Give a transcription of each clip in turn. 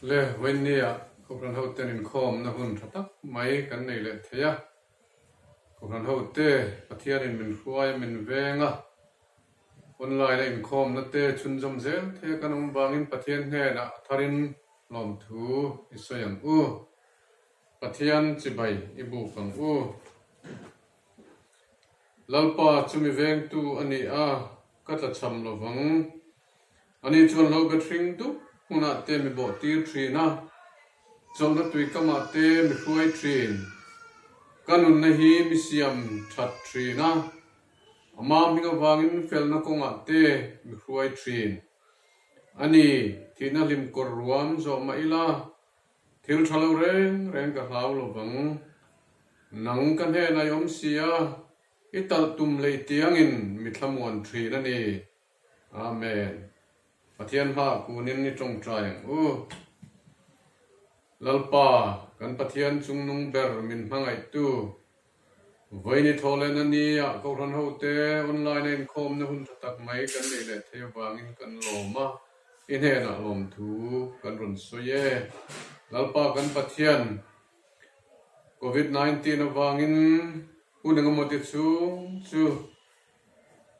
le wenia ko ran hoten in khom na hun thatak mai kan nei le theya ko ran hote pathian in min huai min venga online in khom na te chunjom zel the kanum bangin pathian he na tharin lom thu isoyang u pathian chibai ibu kang u lalpa chumi veng tu ani a katla cham lovang ani chon lo gatring tu huna te mi bo tir trina chon na tui kama te mi khuai trin kanun na hi mi siam that trina ama minga wangin fel na konga te mi khuai trin ani thina lim kor ruam zo ma ila thil thalo reng ka hlau lovang nang kan he na yom sia ital tum le tiangin mi thlamuan thrina ni amen pathian ha kunin ni tong trai u lalpa kan pathian chungnung ber min mangai tu voini tholen ani a ko ran hote online in khom na hun tak mai kan le le theu wangin kan loma in he na lom thu kan run soye lalpa kan pathian covid-19 awangin unang moti chu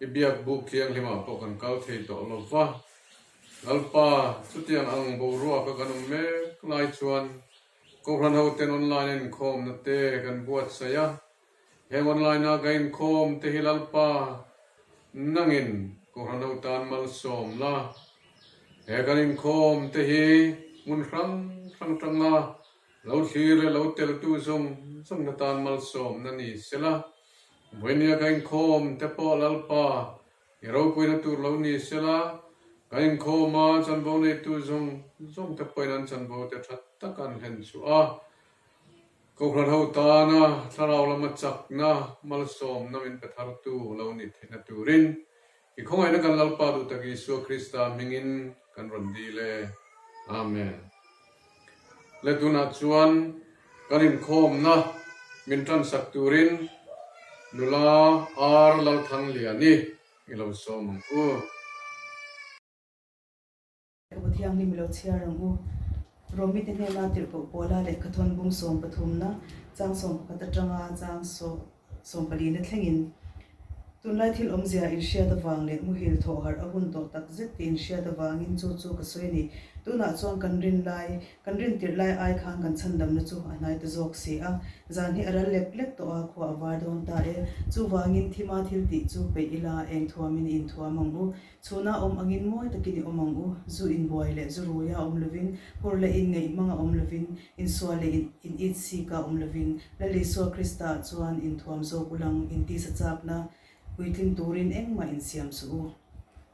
ibiak bu kiang lima po kan kau thei to lova lalpa chutiang ang bo ruwa ka kanum me klai chuan ko ran hoten online in khom na te kan buat saya he online na gain khom te hilalpa nangin ko ran hotan mal som la he kan in khom te hi mun rang la lo thire lo tel tu som na tan mal som na ni sela boinia gain khom te po lalpa ero puina tur lo ni sela gain khoma chanbo ne tu zong te poinan chanbo te that takan hen chu a ko ran ho ta na tharau lama chak na mal som na min pe thar tu lo ni thina turin I khongai na kan lalpa du taki Yesu Krista mingin kan ron di le amen le tuna chuan kanin khom na min tran sak turin nula ar lal thang liani ilo som u thiang ni milo chia rang u romi te ne na tir ko pola le khathon bung som pathum na chang som khata tanga chang som pali na thlengin tunlai thil omzia irsia da wang le muhil tho har ahun to tak zet tin sia da wangin chu ka soini tuna chuan kan rin tir lai ai khang kan chandam na chu anai ta jok se a zan hi aral lek to a khwa awar don ta e chu wangin thima thil ti chu pe ila eng thuamin in thuamangu chuna angin moi takini omangu zu in boy le zu ruya lovin por le in ngei manga lovin in so le in it si ka lovin le le so krista chuan in thuam zo kulang in ti sa chap na uitin turin engma in siam su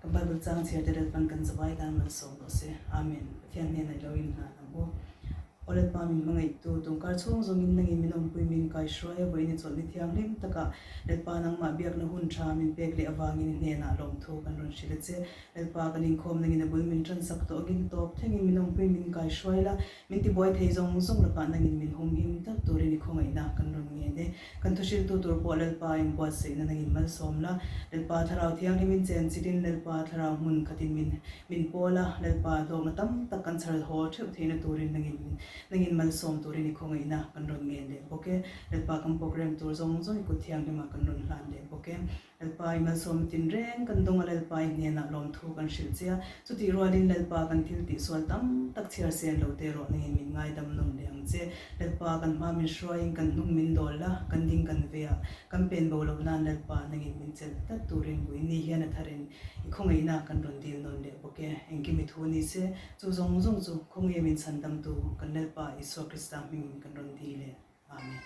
ka bible chang chher de pan kan zawai dan man so lo se amen thian ne na lo in na bo olet pa min mangai tu tungkar chung zong in nangin minom pui min kai shroya bo in chol ni thiang lim taka le pa nang ma biak na hun tha min pek le awangin ne na lom thu kan ron shile che le pa kan in khom nangin bul min tran sak to agin top thengin minom pui min kai shroila min ti boy thei zong la pa nangin min hum him ta tori ni khongai na kan ron nge ne kan thoshil tu tur bo le pa in bo se na nangin mal som la le pa tharau thiang ni min chen chitin le pa tharau mun khatin min pola le pa do na tam tak kan chhar ho theu theina turin nangin mal som turin ni khongai na kan ron nge le boke le pa kam program tur zong ko thiang ni ma kan ron hlan le boke le pa mal som tin reng kan dong le pa ne na lom thu kan shil chia chu ti rolin le pa kan thil ti sol tam tak chhar sen lo te ro nangin min ngai dam nom le ang che le pa kan ma min shroing kan nung min dol la kan ding kan vea kan pen bo lo nan le pa nangin min chel ta turin bui ni hian tharin I khongai na kan ron dil non le boke engki mi thu ni se chu zong chu khongai min san dam tu kan le pa Yesu Krista min kan ron di le amen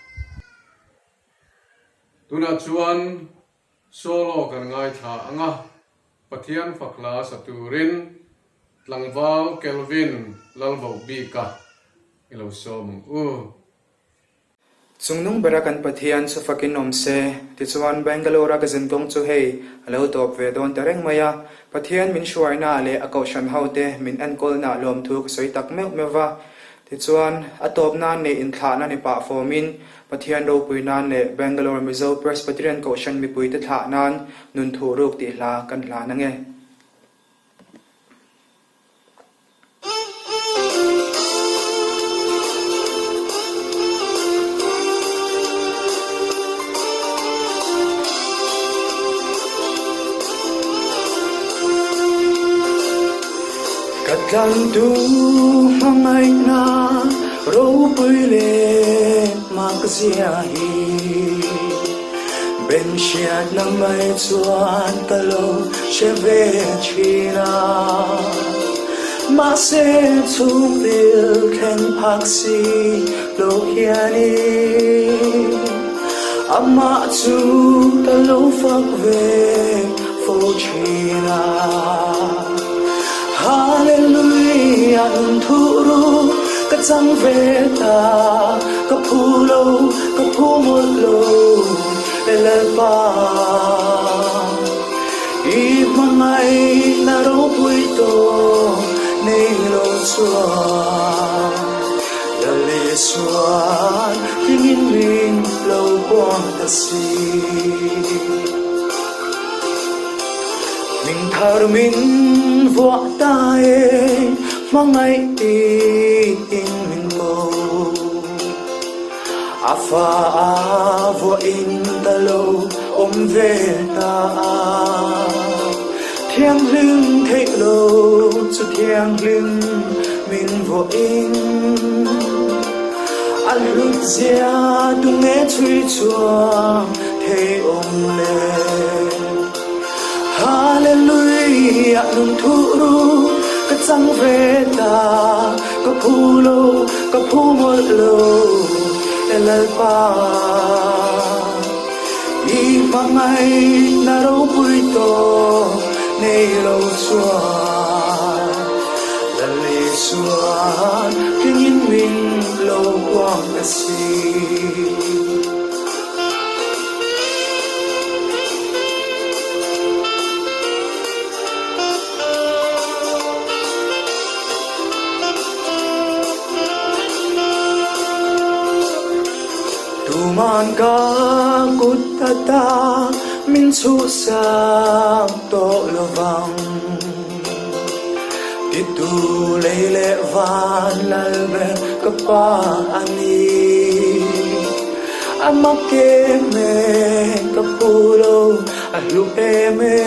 tuna chuan solo kan ngai tha anga pathian fakla saturin tlangwal kelvin lalvo bika ilo som u Sungnung berakan pathian sa fakin omse tichuan Bangalore ka zentong chu hei alo top ve don tereng maya pathian min shuai na le akau shan haute min an kol na lom thu soi tak mewa tichuan atop na ne in thla na ni pa formin pathian ro puina ne Bangalore Mizo Presbyterian ko shan mi pui te thla nan nun thu ruk ti hla kan hla na nge Tlan tu mangai na ro pui le mak zia hi ben shiat na mai chuan talo she ve china ma se chung bil khen phak si lo hiani ama chu talo phak ve fo china Hallelujah thuru ka chang ve ta ka phulo ka phumol lo le pa I mangai na ro pui to nei lo chua le suan tingin ring lo bong ta si Mình thar min vua ta mangai ti in min mo afa vua in talo ve ta thiang linh thấy lo chu thiang linh min vua in al lut zia tu nghe chui chuang thấy le Hallelujah nung thuru ka chang ve ta ka phumol lo elal pa I mangai na ro pui to nei lo chuan le suan tingin min lo quang ka si man ka kutata min su sang to lovang titu leile van lalbe kapa ani amake me kapulo alu me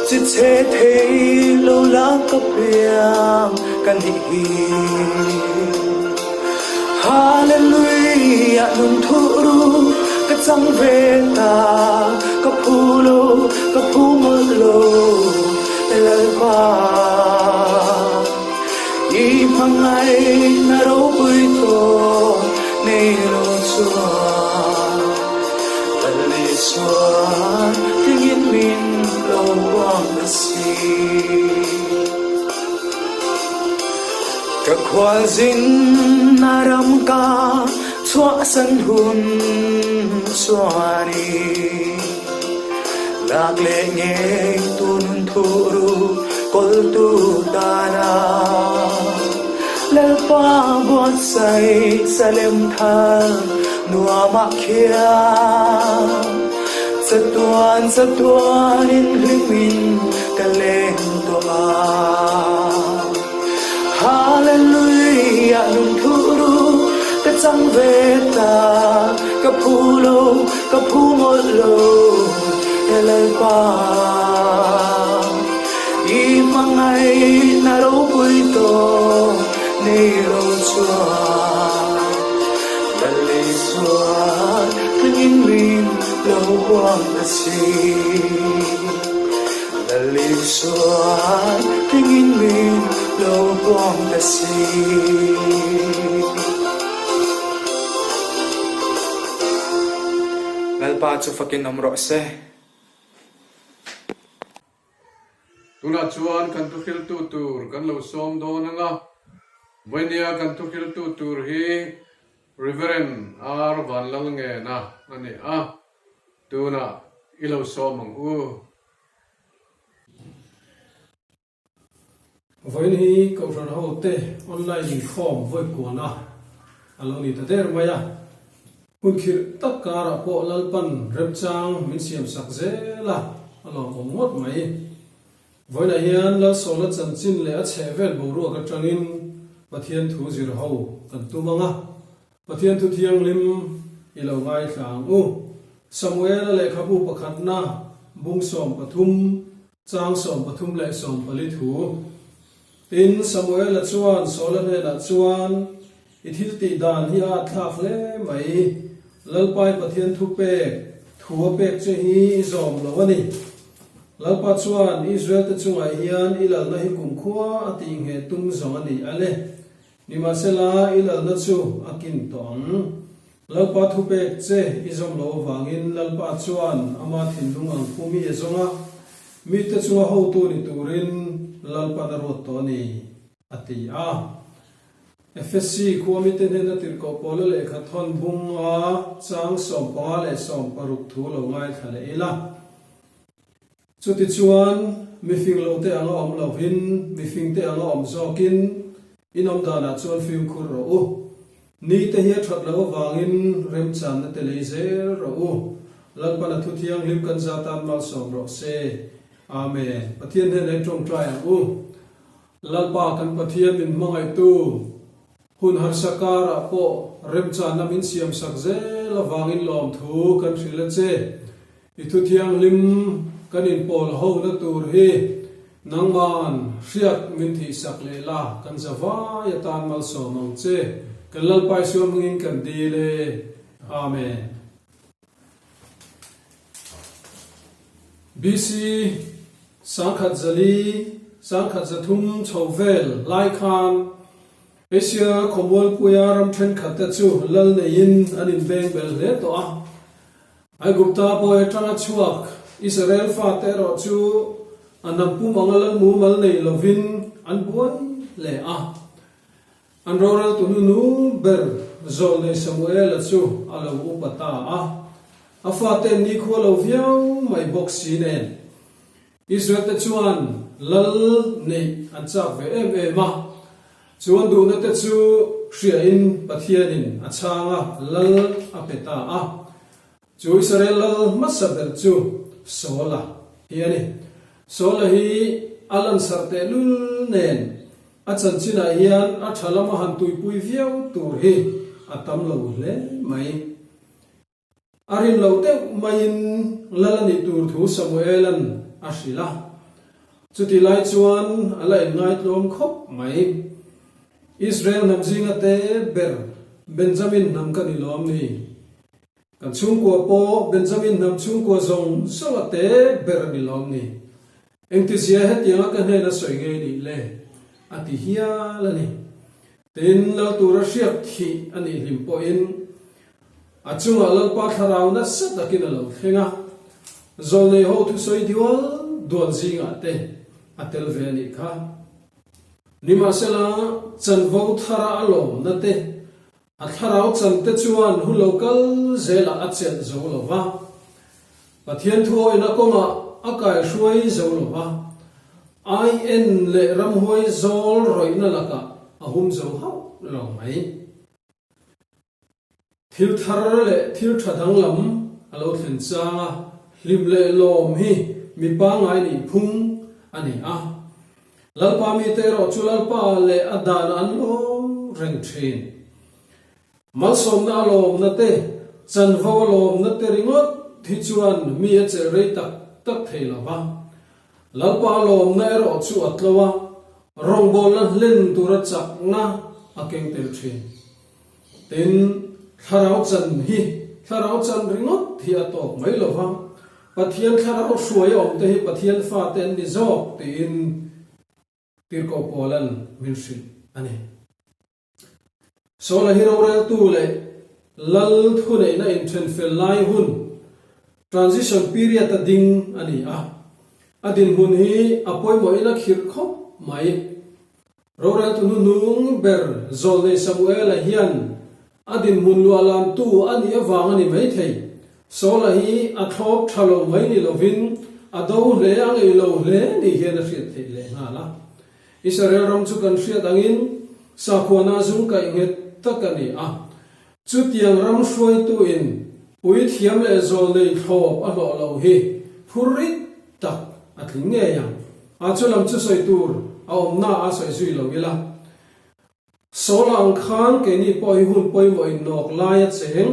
chithe thei lo la kapiang kan hi Hallelujah nung thuru ka chang ve ta ka phumol lo elal pa I mangai na ro pui to nei lo chuan le suan tingin min lo wang na si Ka khwal zin naram ka chua san hun swani lak le nge tun thuru kol tu dana lel pa bot sai salem thal nuwa ma khia satuan in hlimin kaleng to a Hallelujah nung thuru ka chang ve ta ka phumol lo elal pa I mangai na ro pui to nei lo chuan le suan tingin min lo quang na si le suan tingin min lo quang na si lalpa chu fakin omro se Tuna chuan kan tu khil tu tur kan lo som do nanga Boinia kan tu khil tu tur hi Reverend R van lang nge na ani tuna ilo som ang Với ní cộng sản hậu tê online thì khom với của na alo ni ta der maya kun khir tất cả ra po lalpan rep chang min siam sak je la alo omot mai với này hian la sola chan chin le a chevel bo ru ka tangin pathian thu zir ho kan tu manga pathian thu thiang lim ilo ngai thang Samuel le khabu pakhat na bung som pathum chang som pathum le som pali thu tin Samuel la chuan Solan he la chuan ithil ti dan hi a thlak le mai lalpai pathian thu pe thuwa pek che hi zom lawani lalpa chuan Israel te chungai hian ilal na hi kumkhua ating he tum zong ani ale nima sela ilal na chu akin tong lalpa thu pek che izom lo wangin lalpa chuan ama thinlung ang phumi ezonga mi te chunga ho tu ni turin lalpa na rot to ni ati a FSC kuami ten hen atir ko polo le khathon bunga chang som pa le som paruk thu lo ngai thale ela chuti chuan mi fing lo te anga om lo hin mi fing te anga om zokin inom dana chuan film khur ro u ni te hi that lo wangin rem chan na te le zer ro u lalpa na thu thiang lim kan za tan mal som ro se amen pathian hen ai trong try u lalpa kan pathian min mangai tu hun har sakara po rem chan na min siam sak ze la wangin lom thu kan thila che I thu thiang lim kan in pol ho na tur hi nangman hriat min thi sak le la kan zawa ya tan mal so mong che kan lalpai suam ngin kan di le amen BC sangkhat zali sangkhat zathum chovel lai khan Asia khomwal puya ram then khata chu lal ne in anin beng bel le to a ai gupta po etana chuak Israel fa te ro chu anam pu mangal mu mal nei lovin an buai le a an roral tu nu ber zol ne Samuel chu alo upata a fa te ni kholo viau mai boxi nen Israel te chuan lal nei an chak ve em ma chuan du na te chu hria in pathianin achanga lal apeta a chu Israel lal masaber chu sola hiani sola hi alan sarte lul nen achan china hian a thalama han tuipui viau tur hi atam lo le mai arin lo te main lalani tur thu Samuelan ashila chuti lai chuan ala ngai tlom khop mai Israel nam zinga te ber Benjamin nam kan ilom ni kan chung ko po Benjamin nam chung ko zong sawa te ber ilom ni engtisia het yang kan he na soi nge ni le ati hia la ni tin la tura siak thi ani lim po in achunga lal pa tharau na sat dakin lo thenga zol nei ho thu soi diwal don zinga te atel ve ni kha nima sela chan vo thara alom na te a tharau chan te chuan hu local zela achen zo lo wa pathian thu ina koma akai hruai zo lo wa in le ram hoi zol roina laka ahum zo hau lo mai thil thar le thil thadang lam alo thlen cha lim le lom hi mi pa ngai ni phung ani a lalpa mi te ro chu lalpa le adan an lo reng thin mal som na lom na te chan vo lom na te ringot thi chuan mi a che rei tak tak thei lawa lalpa lom na ro chu atlawa rong bol na len tura chak na akeng tel thin tin tharau chan hi tharau chan ringot thi atok mai lawa pathian tharau hruai om te hi pathian fa ten ni zok te in tirko polan minshi ani sola hero rel tu le lal thune na in then fel lai hun transition period a ding ani a adin hun hi apoi mo ina khir khop mai rorel tu nung ber zol nei Samuel a hian adin hun lu alam tu ani awang ani mai thei sola hi a thop thalo mai ni lovin ado le ang ei lo le ni hian a hriat thei le nga la Israel ram chu kan hriat angin sa khona zum kai nget takani a chu tiang ram hruai tu in pui thiam le zol nei thop a lo lo hi phurit tak atling nge yang a chu lam chu soi tur a om na a soi zui lo ila solang khan ke ni poi hun poi mo in nok lai a cheng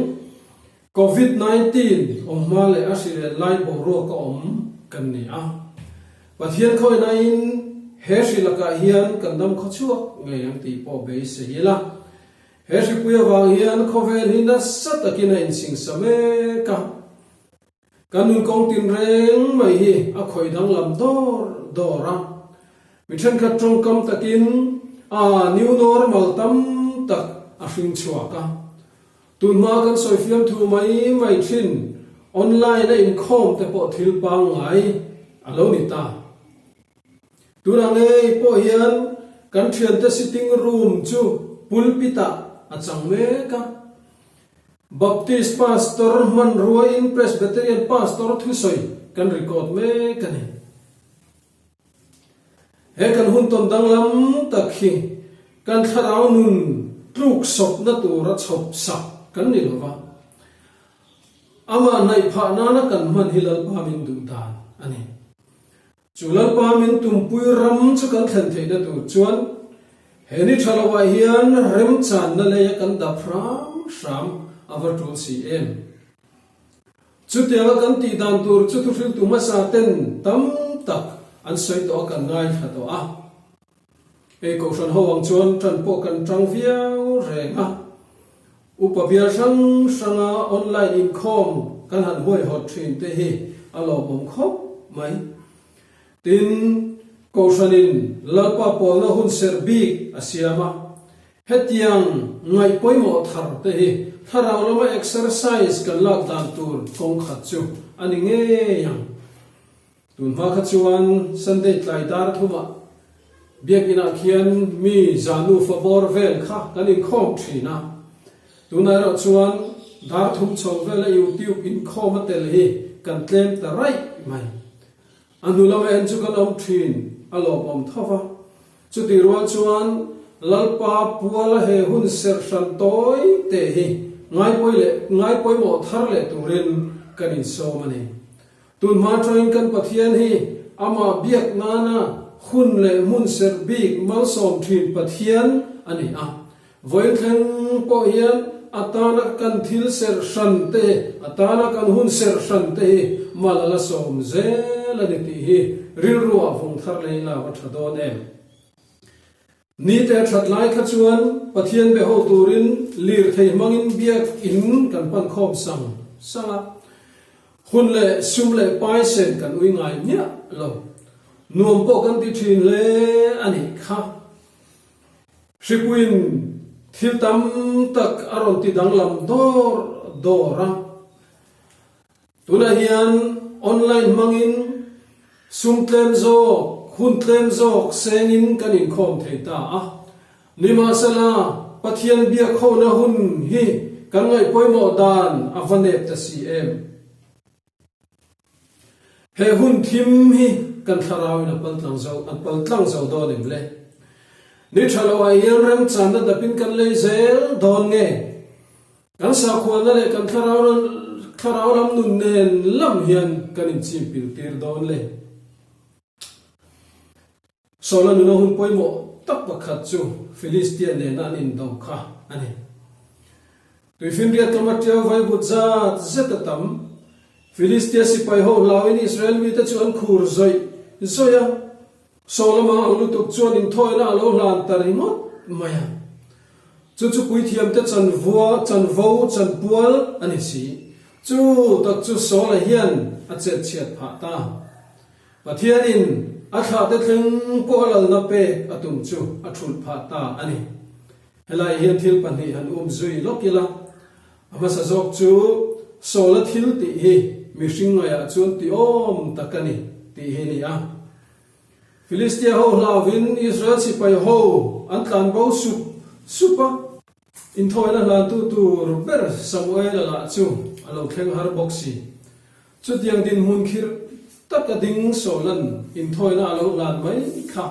COVID-19 om ma le a sire lai bo ro ka om kan ni a Pathian khoi na in he shi laka hian kan dam kho chuak nge yang ti po be se hila he shi puya wang hian khovel hina satakina in sing same ka kanun kong tin reng mai hi a khoi dang lam dora mi then kha trong kam takin a new normal tam tak a hring chuaka tun ma kan soi fiam thu mai thin online na in khom te po thil pa ngai alo ni ta turang ei po hian kan thian te sitting room chu pulpita achang me ka Baptist pastor man ruai in Presbyterian pastor thusoi kan record me kani he kan hun ton danglam takhi kan tharau nun tluk sop na tura chop sak kan ni lova ama nai pha na na kan man hilal pa min du dan ani chulal pa min tumpui ram chu kan thlen thei da tu chuan heni thalawa hian rem chan na le kan da phram sham avatul cm chutia kan ti dan tur chu tu thil tu ma sa ten tam tak an soi to kan ngai tha to a e ko san ho wang chuan tran po kan tang viau renga upabia sanga online in khom kan han hoi hot thin te hi alo bom khop mai tin ko sanin lalpa pol na hun serbik asiama hetiang ngai poimo thar te hi tharau lama exercise kan lak dan tur kong khat chu ani nge yang tun va kha chuan sunday tlai dar thuma biak ina khian mi zanu favor vel kha kan in khom thina tunai ro chuan dar thum chho vela youtube in khom tel hi kan tlem ta right mai anulama en chu kan om thin alo om thawa chu ti ro chuan lalpa puala he hun ser san toy te hi ngai poi mo thar le turin kan in so mani tun ma train kan pathian hi ama biak nana hun le mun ser big mal som thin pathian ani a voil theng po hian atana kan thil ser san te atana kan hun ser san te malala som zel ani ti hi ril ruwa vung thar le la wa thadon em ni te that lai kha chuan pathian be ho turin lir thei mangin biak in kan pan khom sanga hun le sum le pai sen kan ui ngai nya lo nuam po kan ti thin le ani kha shipuin thil tam tak aron ti dang lam dora tuna hian online mangin sum tlem zo hun tlem zok sengin kanin khom thei ta a nima sala pathian bia khona hun hi kan ngai poimo dan avanep ta cm he hun thim hi kan tharau na paltlang zo do nim le ni thalawa yan ram chan da pin kan le zel don nge kan sa khona le kan tharau lam nun nen lam hian kanin chim pil tir don le sola nuna hun poimo tak pakhat chu Philistine ne nan in do kha ani tui fin ria kamatia vai butza zetatam Philistia sipai ho lawin Israel mi ta chuan khur zoya solama alutuk chuan in thoila lo lan taringot maya chu pui thiam te chan pual ani si chu tak chu sola hian a chet chiat pha ta pathian in atha te thleng polal na pe atum chu athul pha ta ani helai hian thil pani han zui lokila ama sa jok chu sola thil ti hi mishing ya chun ti om takani ti hi ni a Philistia ho lawin Israel sipai ho antlan bo supa in thoila la tu ber Samuel la chu alo thleng har boxi chu tiang din hun khir taka ding solan in thoila alo lan mai kha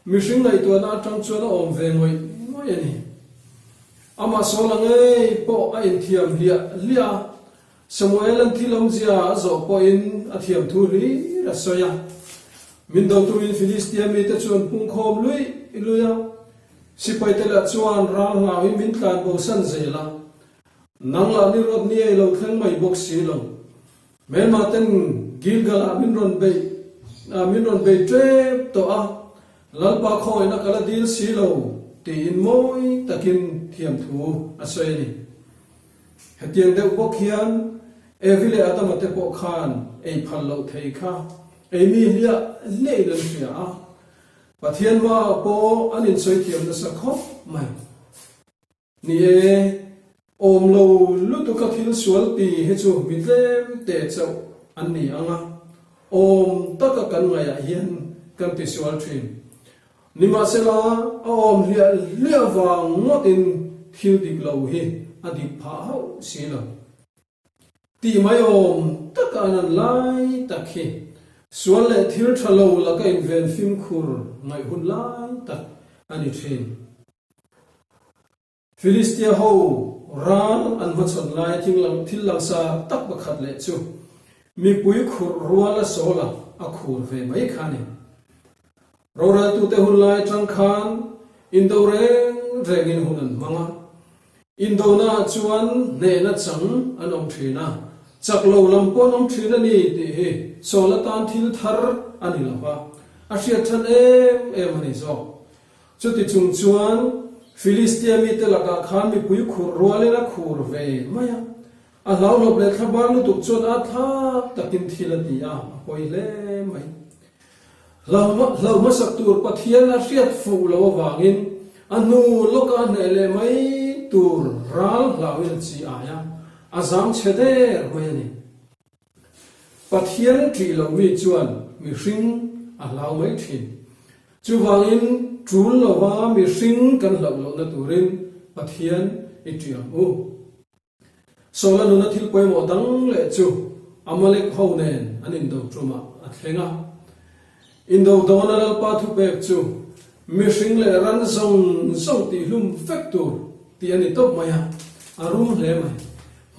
mishing lai tu na tang chu na om ve ngoi ani ama solang ei po a in thiam lia Samuel an thilom zia zo po in athiam thu ri rasoya min do tu in Philistia mi te chuan pung khom luya sipai te la chuan ral la hi min tlan bo san zela nang la ni rod ni ai lo thang mai box si lo men ma ten Gilgal min ron be min ron be tre to a lal pa khoi na kala dil si lo tin moi takin thiam thu a sei ni hetiang de bok hian evile atamate po khan ei phal lo thei kha ei mi hlia le lan sia a pathian ma po anin soi thiam na sa kho mai ni e om lo lu tu ka thil sual pi he chu mi tlem te chau an ni anga om taka kan ngaya hian kan ti sual thin ni ma sela om hlia hlia wang ngotin thil dik lo hi adi pha ho si lo ti mai om taka nan lai takhi sual le thil thalo la ka in ven phim khur ngai hun lai tak ani thin Philistia ho ran an machon lai thil lang sa tak bakhat le chu mi pui khur ruala sola a khur ve mai khani rora tu te hun lai tang khan indo reng rengin hunan manga indo na chuan ne na chang anom thina chaklo lampon om thina ni ti he sola tan thil thar ani lawa a hriat than em ani zo chuti chung chuan Philistia mi te laka khan mi pui khur ruale na khur ve maya a lau lo ble khabar lu tuk chon a tha takin thilati a poi le mai lau ma sak tur pathian a hriat fu lo wangin anu loka ne le mai tur ral lawin chi aya azam chheder mai ni pathian tri lo mi chuan mi hring a lau mai thin chu wangin trul lo wa mi hring kan lo na turin pathian itiam u sola nu na thil poi mo dang le chu amalek ho nen anin do truma athlenga indo donal pa thu pek chu mi hring le ran zong ti hlum factor ti ani top maya arum le mai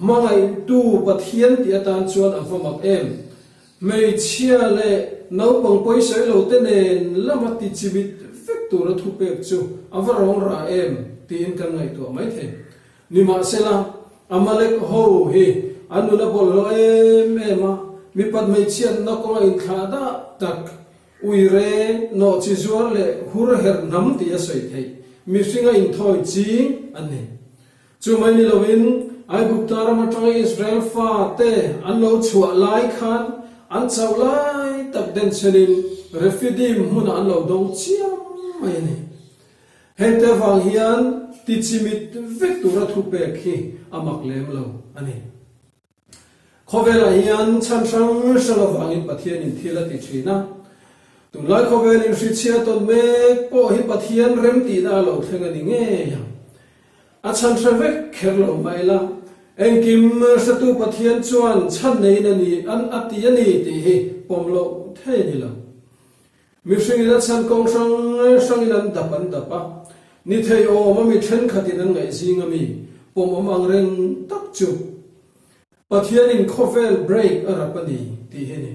mangai tu pathian ti atan chuan a fomak em mei chia le nau pang poi sai lo te nen lamati chibit factor thu pek chu avarong ra em tin kan ngai to mai the ni ma sela amalek ho hi anuna bol lo ema mi pat mai chian na ko in khada tak uire no chi zuar le hur her nam ti a sei thei mi singa in thoi chi anne chu mai ni lovin ai guptar ma tang Israel fa te an lo chua lai khan an chau lai tak den chenin refugee mun an lo dong chiam mai ni hete wang hian ti chimit vektura thu pe khi amak lem lo ani khovela hian chan sang salawang in pathian in thila ti thina tu lai khovel in hrichia ton me po hi pathian rem ti da lo thlenga ni nge ya a chan travek kher lo mai la engkim satu pathian chuan chan nei na ni an ati ani ti hi pom lo the ni lo mi hring ina chan kong sang in an dapan dapa ni thei o ma mi then khatin an ngai zinga mi pom amang reng tak chu pathian in khovel break arapani ti he ni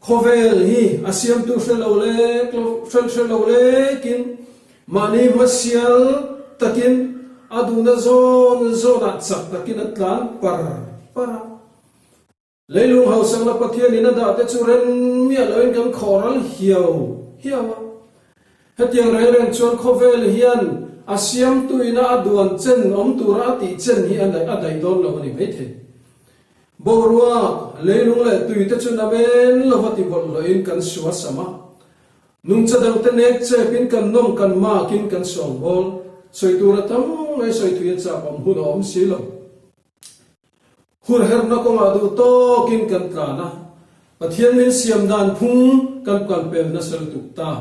khovel hi asiam tu shelo le kin mani masial takin aduna zona chak takin atlan para leilung hausang la pathian ina da te churen mi aloin kan khoral hiawa hetiang reng chuan khovel hian asiam tu ina aduan chen om tura ti chen hi adai don lo ni mai the borwa leilung le tui te chuna men lo hati bol lo in kan suwa sama nung chadang te nek che pin kan nom kan ma kin kan song bol soi tura tam ngai soi thuya cha om hu om si lo hur her na ko ma du to kin kan tra na pathian min siam dan phung kan pel na sal tu ta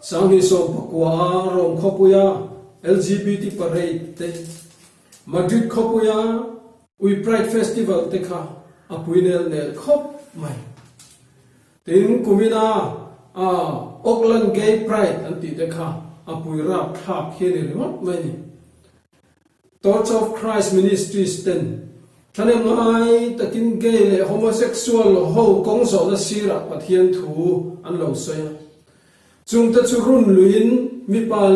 sang hi so pakwa rom khopuya LGBT parade te Madrid khopuya we pride festival te kha apuinel nel khop mai tin kumina Auckland gay pride anti te kha apuira thap khene remote mai ni Torch of Christ Ministries ten thane mai takin gay le homosexual ho kong so na sira pathian thu an lo soya chung ta chu run luin mi pa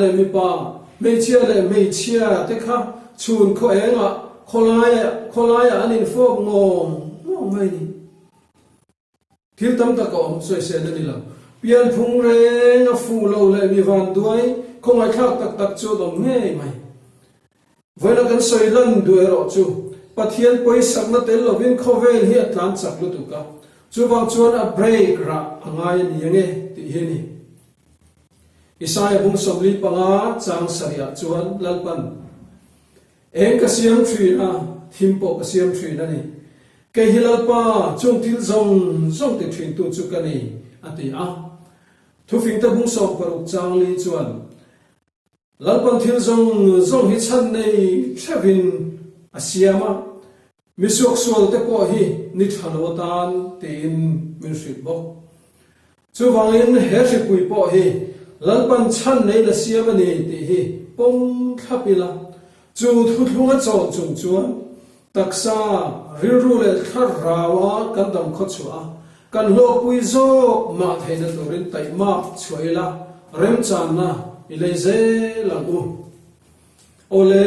mei chia te kha chun kho enga kholaya anin fok ngom mai ni thil tam ta ko om soi se na ni lo pian phung re na fu lo le mi van duai khong ai thak tak tak chu dom nge mai voina kan soi lan duai ro chu pathian poi sakna tel lovin khovel hi atlan chak lu tu ka chu wang chuan a break ra angai ni nge ti hi ni Isaiah bung somli panga chang saria chuan lalpan eng ka siam thri na thimpo ka siam thri na ni ke hilalpa chung til zong te thrin tu chu ka ni ati a thu fing ta bung som paruk chang li chuan lalpan thil zong hi chan nei thevin asiama misok sol te po hi ni thanotan te in min rit bok chu wangin he ri pui po hi lalpan chan nei la siama ni ti hi pong thapila chu thu thunga chaw chung chuan taksa rilru le thar rawa kan dam kho chua kan lo pui zo ma theina turin tai ma chuaila rem chan na ilaize langu ole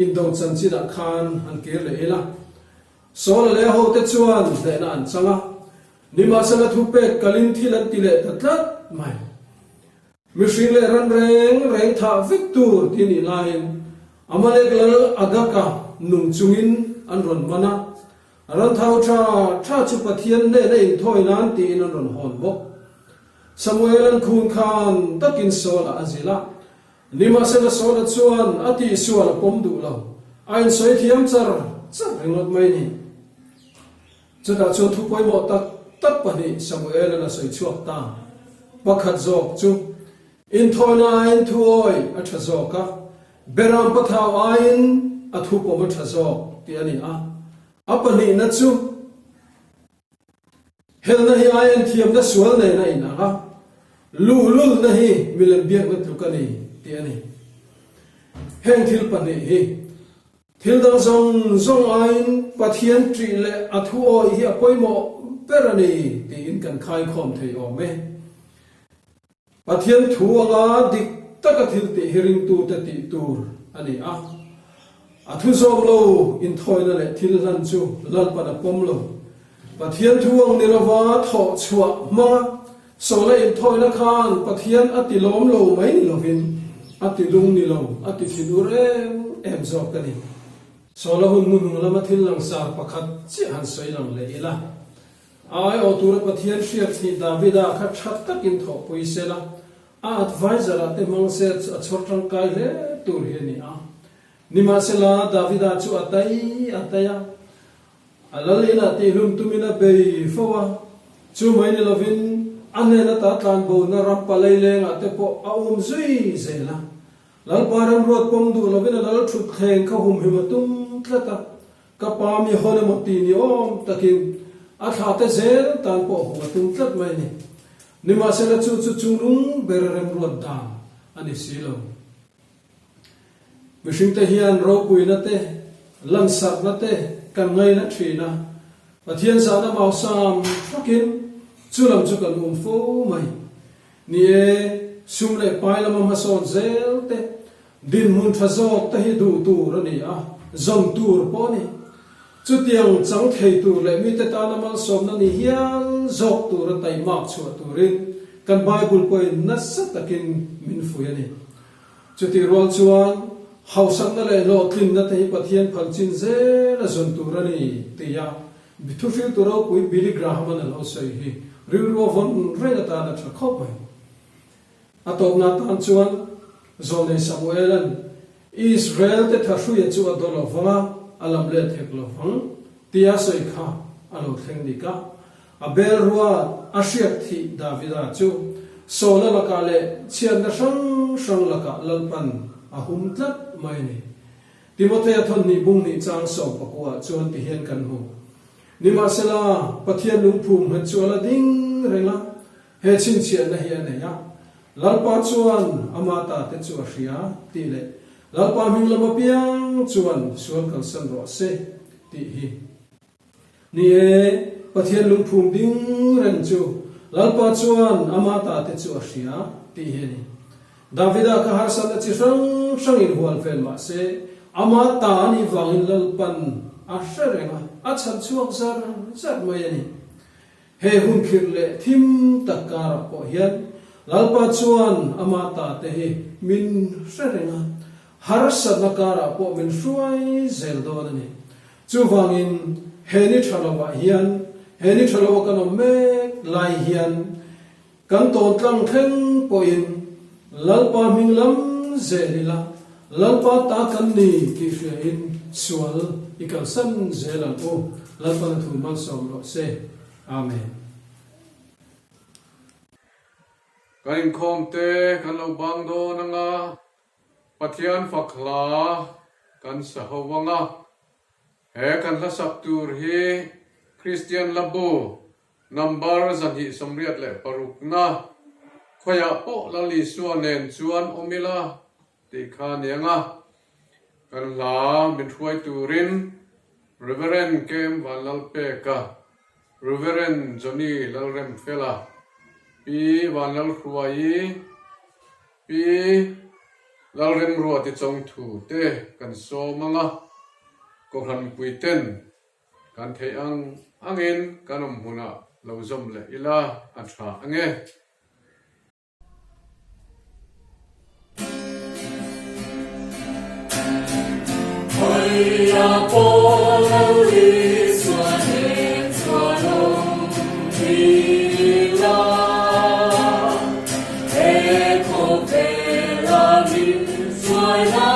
indong chan chi da khan an kir le ila sol le ho te chuan de na an changa nima sala thu pe kalin thilan tile tatlat mai mishing le ran reng tha victor tini lain amale glal agaka nung chungin an ron mana ran thau tha chu pathian ne nei thoi nan ti in an ron hon bok Samuel an khun khan takin sola azila nima sela sola chuan ati sual pom du lo ain soi thiam char ringot mai ni chata chu thu poi mo tak pani Samuel an soi chuak ta pakhat jok chu in thona in thuoi a tha zoka beram pathaw ain a thu pom tha zok ti ani a apani na chu helna hi ain thiam na sual nei na ina ha lulul na hi milam biak na tukani ti ani heng thil pani hi thil dang zong ain pathian tri le athu oi hi apoimo perani ti in kan khai khom thei o me pathian thu anga dik taka thil ti hiring tu ta ti tur ani a athu zom lo in thoina le thil lan chu lal pana pom lo pathian thu ang nirawa tho chua ma sola in thoina khan pathian ati lom lo mai ni lovin ati lung ni lo ati thidur em zok kani sola hun mun lama thil lang sar pakhat chi han soi lang le ila ai o tur pathian shriat ni davida kha that takin tho poisela a advisor ate mangse a chortang kai le tur he ni a nima sela davida chu ataya alalina ti rum tumina be fowa chu mai ni lovin anena ta tlan bo na ram palai le nga te po aum zui zela lal param rot pom du lovin lal thut kheng kha hum himatum tlata ka pa mi hole mo ti ni om takin a tha te zel tan po humatum tlat mai ni nima sela chu chunglung berrem rot da ani silo mishing te hian ro pui na te lan sat na te kan ngai na thina pathian sa na mau sam takin chulam chu kan fo mai ni e sum le pai lam ma son zel te din mun tha zok ta hi du tu ra ni a zom tur po ni chu tiang chang thei tur le mi te ta na mal som na ni hian zok tur ra tai mak chu turin kan bible poi na sa takin min fu ya ni chu ti rol chuan hausak na le lo tling na te pathian phalchin ze la zon tur ra ni te ya bithu fil tur ro pui Billy Graham na lo sai hi rilro von rena ta na thakho pai atop na tan chuan zole Samuelan Israel te thashu ye chu adolo vanga alam le theklo phang tia soi kha alo thleng dika abel ruwa ashiak thi davida chu sola laka le chian na sang laka lalpan ahum tlat mai ni Timothea thon ni bung ni chang so pakwa chuan ti hian kan hu nima sela pathian lungphum ha chuala ding rela he chin chian na hi ane ya lalpa chuan amata te chu hria ti le lalpa hing lama piang chuan sual kal san ro se ti hi ni e pathian lungphum ding ren chu lalpa chuan amata te chu hria ti hi ni davida ka har san chi sang in hual fel ma se amata ni wangin lalpan a hrerenga a chan chuak zar mai ani he hun khir le thim takara po hian lalpa chuan amata te hi min hrenga har sanakara po min hruai zel do ani chu wangin he ni thalawa hian he ni thalawa kan me lai hian kan ton tlang theng po in lalpa minglam zelila lalpa ta kan ni ki hria in sual ikal san zelan o lalpa thu mal som lo se amen kan khom te kan lo bang do nanga pathian fakla kan sahawanga he kan la saktur hi Christian labu number zahi somriat le parukna khoya po lali suanen chuan omila ti kha nianga kan la min thuai turin Reverend Kem Valal Peka Reverend Johnny Lalrem Fela pi Valal Khuai pi Lalrem Ruati Chong Thu te kan so manga ko han puiten kan thei angin kanom huna lozom le ila atha ange Hoya polali swani swanom ila eko vela min swana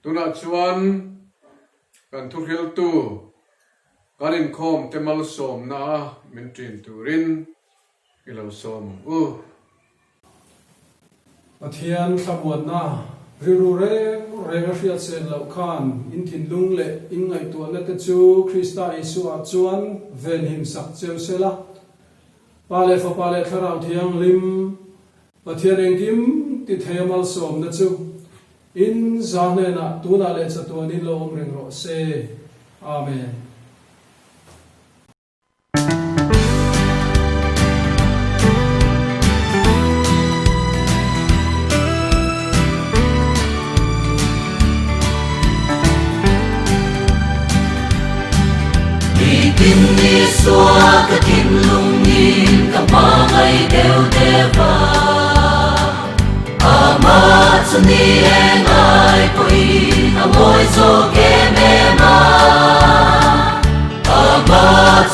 tuna chuan kan thuhil tu kanin khom temal som na min trin turin ilo som Pathian thabuat na riru rega hriat sen lo khan in thin lung le in ngai tu na te chu Krista Isu a chuan ven him sak cheu sela pale fa pale tharau thiang lim Pathian engkim ti themal som na chu in zane na tuna le cha tu ni lo om ring ro se amen. Kim ni xóa cái kim lung nhìn cả ba ngày đều deva ama chuni en ai poi amoi zo ke me ma ama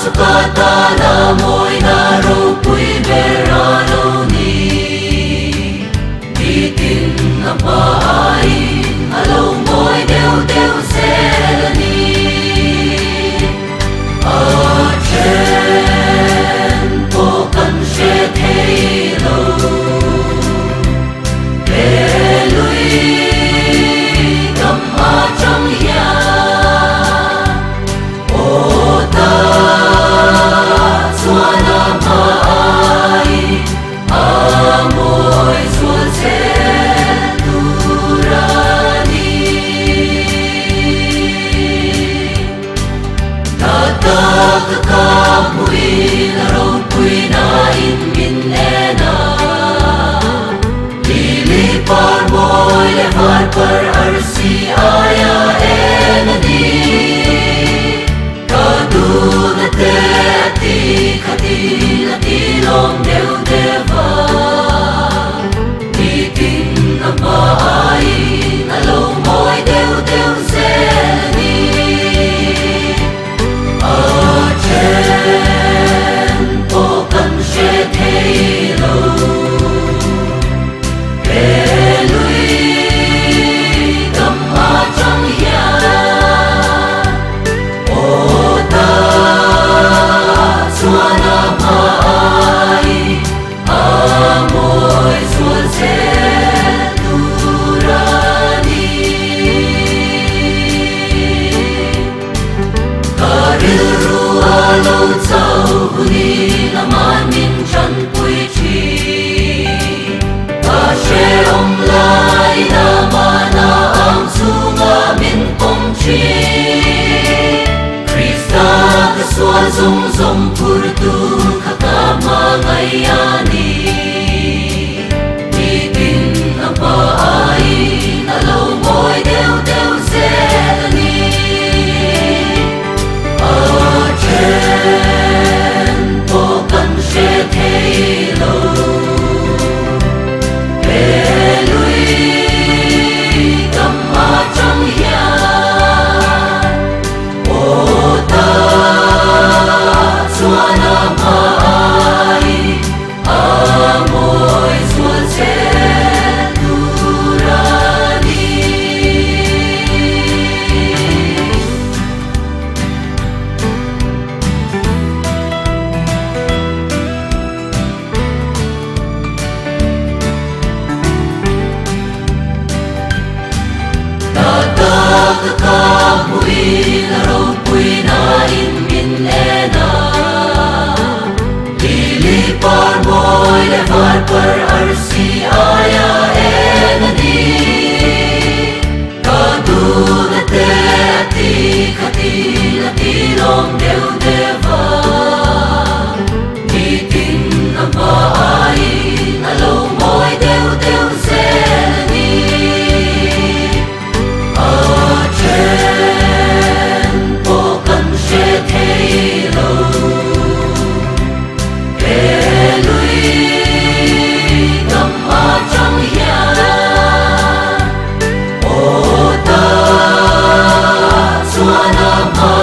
chukata na moi na ro pui verano ni bitin apa ai alo moi đều đều sẽ ni po kan she thei lo e lui kam a chang ya o ta suana mai a moi suan se durani ta mui na ro pui na in min ena lili par moi le var par arsi aya enadi kadu na te ti khati na ti long deu deva meeting na mai na lo moi deu deu se ni po kan she thei lo e lui kam a chang ya o ta suana mai a moi suan se durani lo chau huni na man min chan pui chi ta she om lai na mana am sunga min pom chi Krista ka suan zong zong pur tu ka ka ma ngai ani bitin na ba ai na lo moi deu deu se ni po kan she thei lo e lui kam a chang ya o ta suana mai a moi suan se durani ka mui na ro pui na in min ena lili par moi le var par arsi aya enadi ka du na te ti khati na ti long deu deva meeting na ba ai na lo moi deu deu se ni po kan she thei lo e lui kam a chang ya o ta suana ma